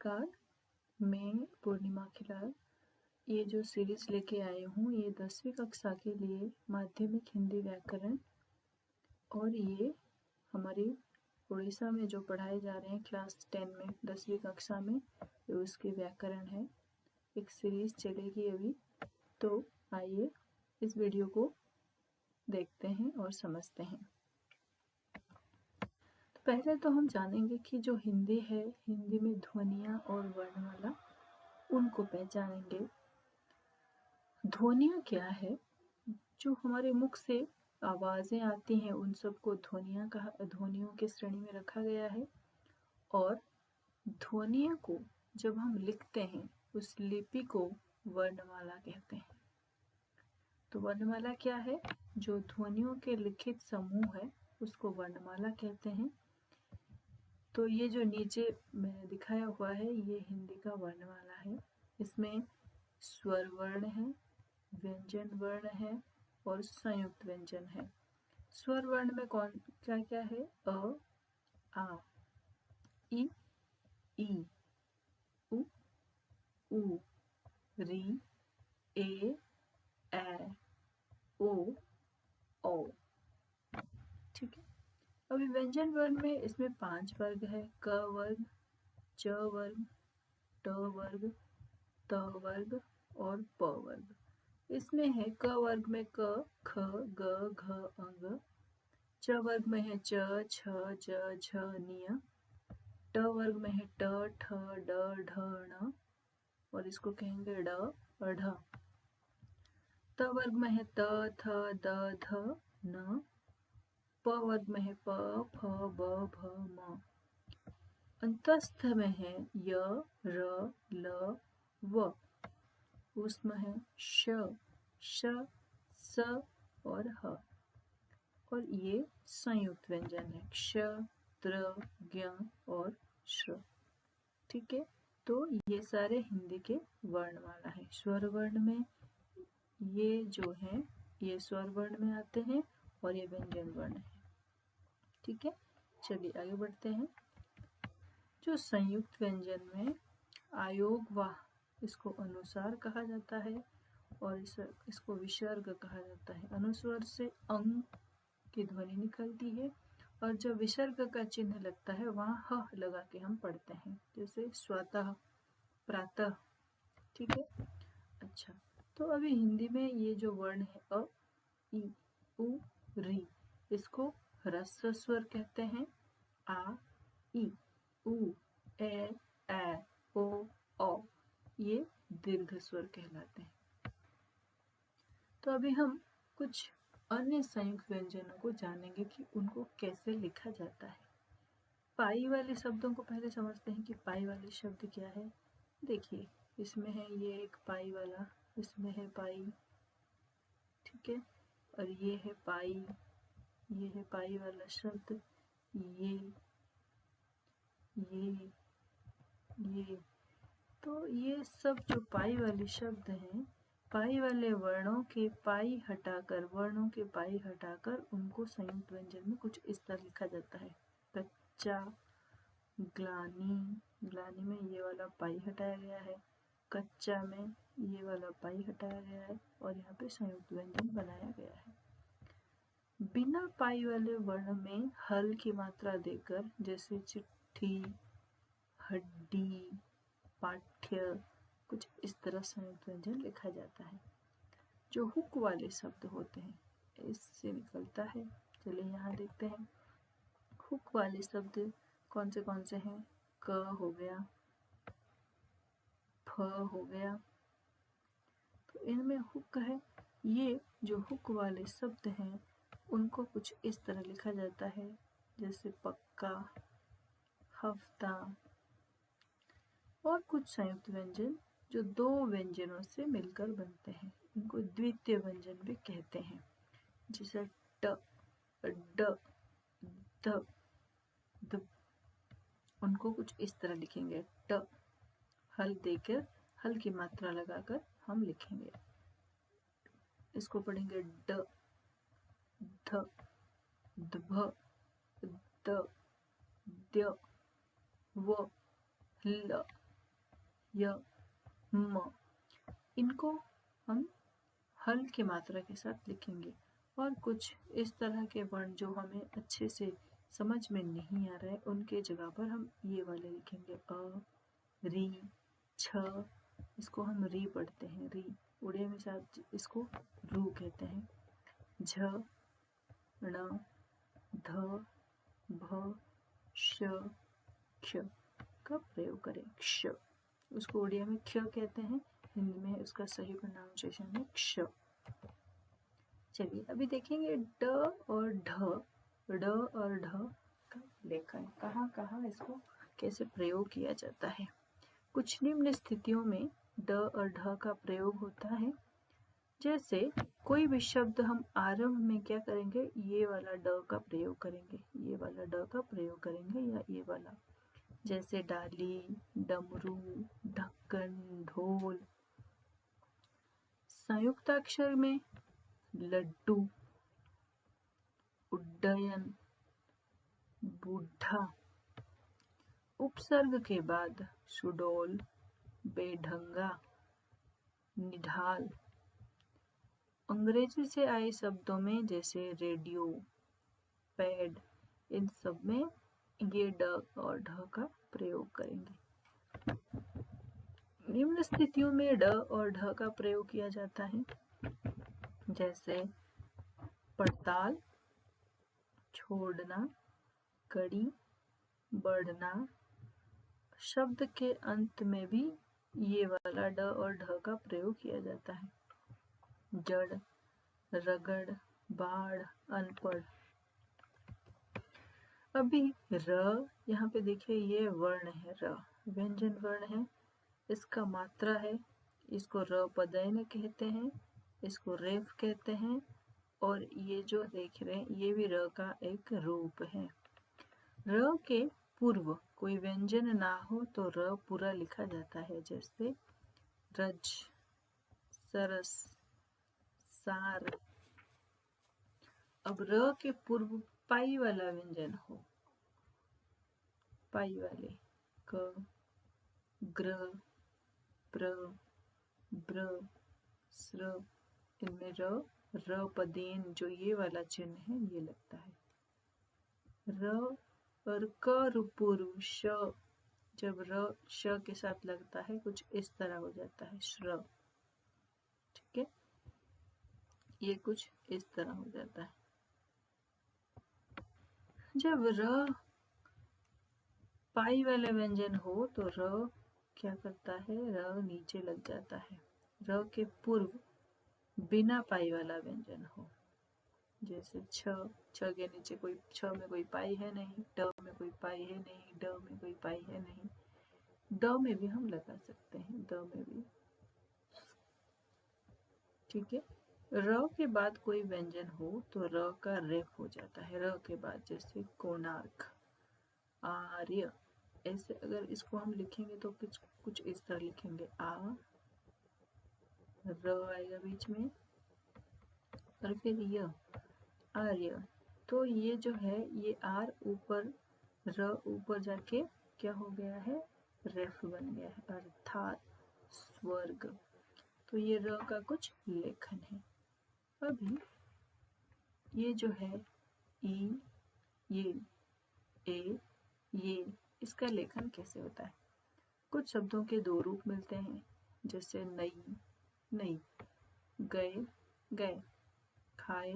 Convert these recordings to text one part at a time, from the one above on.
नमस्कार, मैं पूर्णिमा खिलार। ये जो सीरीज़ लेके आई हूँ ये 10वीं कक्षा के लिए माध्यमिक हिंदी व्याकरण, और ये हमारी उड़ीसा में जो पढ़ाए जा रहे हैं क्लास 10 में 10वीं कक्षा में, ये उसके व्याकरण है। एक सीरीज़ चलेगी अभी, तो आइए इस वीडियो को देखते हैं और समझते हैं। तो पहले तो हम जानेंगे कि जो हिंदी है, हिंदी में ध्वनियाँ और वर्णमाला, उनको पहचानेंगे। ध्वनियाँ क्या है? जो हमारे मुख से आवाज़ें आती हैं उन सबको ध्वनियों के श्रेणी में रखा गया है। और ध्वनियों को जब हम लिखते हैं उस लिपि को वर्णमाला कहते हैं। तो वर्णमाला क्या है? जो ध्वनियों के लिखित समूह है उसको वर्णमाला कहते हैं। तो ये जो नीचे मैंने दिखाया हुआ है ये हिंदी का वर्णमाला है। इसमें स्वर वर्ण है, व्यंजन वर्ण है और संयुक्त व्यंजन है। स्वर वर्ण में कौन क्या क्या है? अ, आ, इ, ई, उ, ऊ, री, ए, ओ, औ। ठीक है। अभी व्यंजन वर्ण में इसमें 5 वर्ग है। क वर्ग, च वर्ग, ट वर्ग, त वर्ग और प वर्ग। इसमें है क वर्ग में क, ख, ग, घ, अंग। च वर्ग में है च, छ, ज, झ, निय। ट वर्ग में है ट, ठ, ड, ढ, ण और इसको कहेंगे ड और ढ। त वर्ग में है त, थ, द, ध, न। प वर्ग में है प, फ, ब, भ, म। अंतस्थ में है य, र, ल, व। उसमें है श, श, स और ह। और ये संयुक्त व्यंजन है क्ष, त्र, ज्ञ और श्र। ठीक है। तो ये सारे हिंदी के वर्णमाला है। स्वर वर्ण में ये जो है ये स्वर वर्ण में आते हैं और ये व्यंजन वर्ण है। ठीक है, चलिए आगे बढ़ते हैं। जो संयुक्त व्यंजन में आयोग वाह, इसको अनुसार कहा जाता है और इसको विसर्ग कहा जाता है। अनुस्वर से अंग की ध्वनि निकलती है और जब विसर्ग का चिन्ह लगता है वहाँ ह लगा के हम पढ़ते हैं, जैसे स्वतः, प्रातः। ठीक है। अच्छा, तो अभी हिंदी में ये जो वर्ण है अ, इ, उ, री, इसको ह्रस्व स्वर कहते हैं। आ, इ, उ, ए, ओ, औ, ये दीर्घ स्वर कहलाते हैं। तो अभी हम कुछ अन्य संयुक्त व्यंजनों को जानेंगे कि उनको कैसे लिखा जाता है। पाई वाले शब्दों को पहले समझते हैं कि पाई वाले शब्द क्या है। देखिए, इसमें है ये एक पाई वाला, इसमें है पाई। ठीक है। और ये है पाई, ये है पाई वाला शब्द, ये, ये। तो ये सब जो पाई वाले शब्द हैं, पाई वाले वर्णों के पाई हटाकर उनको संयुक्त व्यंजन में कुछ इस तरह लिखा जाता है। कच्चा, ग्लानी में ये वाला पाई हटाया गया है, कच्चा में ये वाला पाई हटाया गया है और यहाँ पे संयुक्त व्यंजन बनाया गया है। बिना पाई वाले वर्ण में हल की मात्रा देकर, जैसे चिट्ठी, हड्डी, पाठ्य, कुछ इस तरह संयुक्त व्यंजन लिखा जाता है। जो हुक वाले शब्द होते हैं इससे निकलता है। चलिए यहाँ देखते हैं हुक वाले शब्द कौन से हैं। क हो गया, फ हो गया, तो इनमें हुक है। ये जो हुक वाले शब्द हैं उनको कुछ इस तरह लिखा जाता है, जैसे पक्का, हफ्ता। और कुछ संयुक्त व्यंजन जो दो व्यंजनों से मिलकर बनते हैं, इनको द्वितीय व्यंजन भी कहते हैं, जैसे ट, ड, ध, द। उनको कुछ इस तरह लिखेंगे। ट हल देकर, हल की मात्रा लगाकर हम लिखेंगे। इसको पढ़ेंगे ड, ध, ध्भ, द, द्य, व, ल। य, म। इनको हम हल की मात्रा के साथ लिखेंगे। और कुछ इस तरह के वर्ण जो हमें अच्छे से समझ में नहीं आ रहा है उनके जगह पर हम ये वाले लिखेंगे। अ, री, छ, इसको हम री पढ़ते हैं, री। उड़िया में साथ इसको रू कहते हैं। झ, ण, ध, भ, श, क्ष का प्रयोग करें। क्ष, उसको उड़िया में क्ष कहते हैं, हिंदी में उसका सही प्रोनाउंसिएशन है क्ष। चलिए अभी देखेंगे ड और ढ। ड और ढ का लेखन कहाँ कहाँ इसको कैसे प्रयोग किया जाता है। कुछ निम्न स्थितियों में ड और ढ का प्रयोग होता है। जैसे कोई भी शब्द हम आरंभ में क्या करेंगे, ये वाला ड का प्रयोग करेंगे, ये वाला ड का प्रयोग करेंगे या ये वाला। जैसे डाली, डमरू, ढक्कन, ढोल। संयुक्ताक्षर में लड्डू, उड्डयन, बूढ़ा। उपसर्ग के बाद सुडौल, बेढंगा, निढाल। अंग्रेजी से आए शब्दों में जैसे रेडियो, पैड, इन सब में ये ड और ढ का प्रयोग करेंगे। निम्न स्थितियों में ड और ढ का प्रयोग किया जाता है। जैसे पड़ताल, छोड़ना, कड़ी, बढ़ना। शब्द के अंत में भी ये वाला ड और ढ का प्रयोग किया जाता है। जड़, रगड़, बाढ़, अनपढ़। अभी र, यहाँ पे देखिए ये वर्ण है, र व्यंजन वर्ण है, इसका मात्रा है। इसको र पदयन कहते हैं, इसको रेफ कहते हैं। और ये जो देख रहे हैं ये भी र का एक रूप है। र के पूर्व कोई व्यंजन ना हो तो र पूरा लिखा जाता है। जैसे रज, सरस, सार। अब र के पूर्व पाई वाला व्यंजन हो, पाई वाले क, ग्र, प्र, ब्र, स्र, इनमें र पदेन जो ये वाला चिन्ह है ये लगता है। र और क पूर्व श, जब र श के साथ लगता है कुछ इस तरह हो जाता है, श्र। ठीक है, ये कुछ इस तरह हो जाता है। जब र पाई वाला व्यंजन हो तो र क्या करता है, र नीचे लग जाता है। र के पूर्व बिना पाई वाला व्यंजन हो, जैसे छ, छ के नीचे कोई, छ में कोई पाई है नहीं, ड में कोई पाई है नहीं, ड में कोई पाई है नहीं। ड में भी हम लगा सकते हैं, द में भी। ठीक है। र के बाद कोई व्यंजन हो तो र का रेफ हो जाता है। र के बाद जैसे कोणार्क, आर्य। ऐसे अगर इसको हम लिखेंगे तो कुछ इस तरह लिखेंगे, आ, र आएगा बीच में और फिर य, आर्य। तो ये जो है ये आर ऊपर, र ऊपर जाके क्या हो गया है, रेफ बन गया है, अर्थात स्वर्ग। तो ये र का कुछ लेखन है। अभी ये जो है ई, ये, ए, ये, इसका लेखन कैसे होता है। कुछ शब्दों के दो रूप मिलते हैं, जैसे नई, नई, गए, गए, खाए,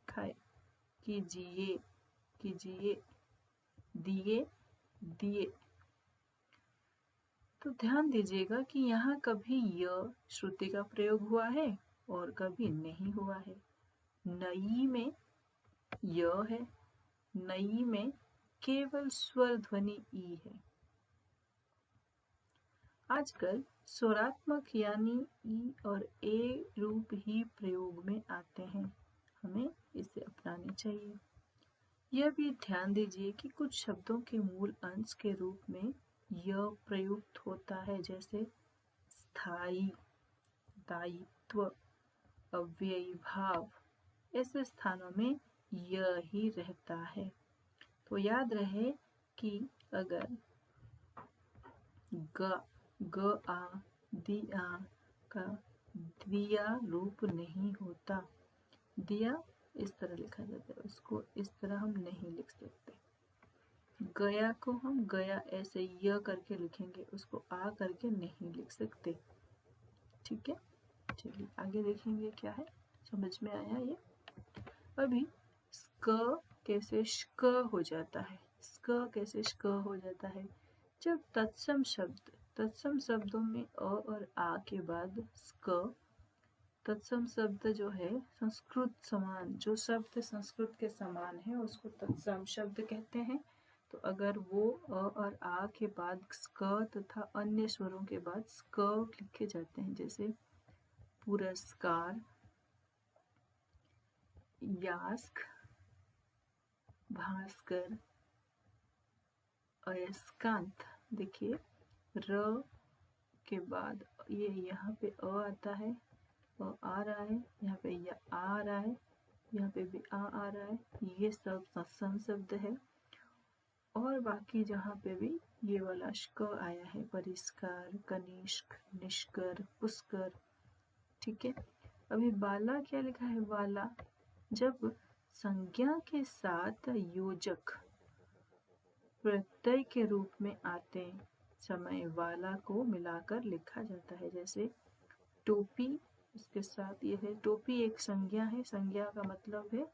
खाए, कीजिए, कीजिए, दिए, दिए। तो ध्यान दीजिएगा कि यहाँ कभी य श्रुति का प्रयोग हुआ है और कभी नहीं हुआ है। नई में य है, नई में केवल स्वर ध्वनि ई है। आजकल स्वरात्मक यानी ई और ए रूप ही प्रयोग में आते हैं, हमें इसे अपनानी चाहिए। यह भी ध्यान दीजिए कि कुछ शब्दों के मूल अंश के रूप में य प्रयुक्त होता है, जैसे स्थायी, दायित्व, अव्ययी भाव। ऐसे स्थानों में यह ही रहता है। तो याद रहे कि अगर ग ग आ दिया का द्विया रूप नहीं होता। दिया इस तरह लिखा जाता है, उसको इस तरह हम नहीं लिख सकते। गया को हम गया ऐसे य करके लिखेंगे, उसको आ करके नहीं लिख सकते। ठीक है, चलिए आगे देखेंगे क्या है, समझ में आया ये। अभी स्क कैसे श्क हो जाता है, स्क कैसे श्क हो जाता है, जब तत्सम शब्दों में अ और आ के बाद स्क, तत्सम शब्द जो है संस्कृत समान, जो शब्द संस्कृत के समान है उसको तत्सम शब्द कहते हैं। तो अगर वो अ और आ के बाद स्क तथा अन्य स्वरों के बाद स्क लिखे जाते हैं, जैसे पुरस्कार, यास्क, भास्कर, अयस्कांत। देखिए र के बाद ये यहाँ पे अ आता है, अ आ रहा है, यहाँ पे या आ रहा है, यहाँ पे भी आ रहा है, ये सब तत्सम शब्द है। और बाकी जहाँ पे भी ये वाला श्क आया है, परिष्कार, कनिष्क, निष्कर, पुष्कर। ठीक है, अभी बाला क्या लिखा है, बाला जब संज्ञा के साथ योजक प्रत्यय के रूप में आते समय वाला को मिलाकर लिखा जाता है। जैसे टोपी, इसके साथ ये है, टोपी एक संज्ञा है, संज्ञा का मतलब है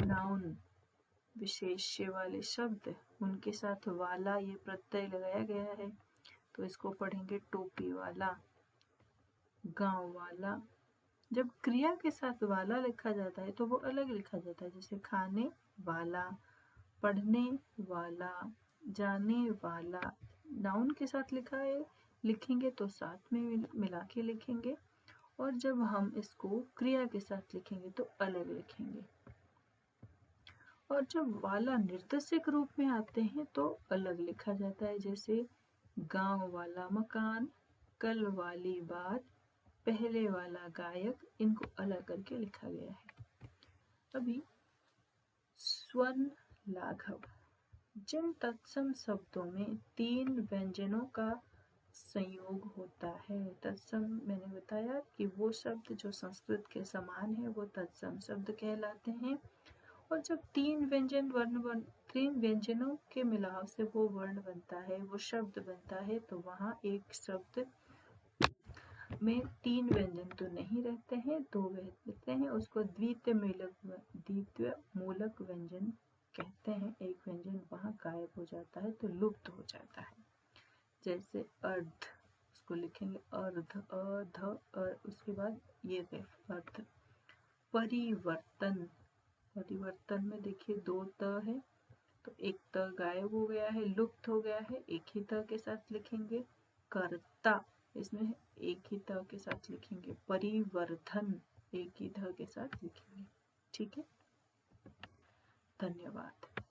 नाउन, विशेष्य वाले शब्द, उनके साथ वाला ये प्रत्यय लगाया गया है, तो इसको पढ़ेंगे टोपी वाला, गांव वाला। जब क्रिया के साथ वाला लिखा जाता है तो वो अलग लिखा जाता है, जैसे खाने वाला, पढ़ने वाला, जाने वाला। नाउन के साथ लिखा है, लिखेंगे तो साथ में मिला के लिखेंगे, और जब हम इसको क्रिया के साथ लिखेंगे तो अलग लिखेंगे। और जब वाला निर्देशक रूप में आते हैं तो अलग लिखा जाता है, जैसे गांव वाला मकान, कल वाली बात, पहले वाला गायक, इनको अलग करके लिखा गया है। अभी स्वर्ण लाघव, जिन तत्सम शब्दों में 3 व्यंजनों का संयोग होता है, तत्सम मैंने बताया कि वो शब्द जो संस्कृत के समान है वो तत्सम शब्द कहलाते हैं। और जब 3 व्यंजनों के मिलाव से वो वर्ण बनता है, वो शब्द बनता है, तो वहाँ एक शब्द में 3 व्यंजन तो नहीं रहते हैं, 2 रहते हैं, उसको द्वितीय मूलक व्यंजन कहते हैं। एक व्यंजन वहाँ गायब हो जाता है तो लुप्त हो जाता है, जैसे अर्ध, उसको लिखेंगे अर्ध, अध, और उसके बाद ये अर्ध। परिवर्तन, परिवर्तन में देखिए 2 त है, तो एक त गायब हो गया है, लुप्त हो गया है, एक ही त के साथ लिखेंगे। कर्ता, इसमें एक ही त के साथ लिखेंगे। परिवर्धन, एक ही ध के साथ लिखेंगे। ठीक है, धन्यवाद।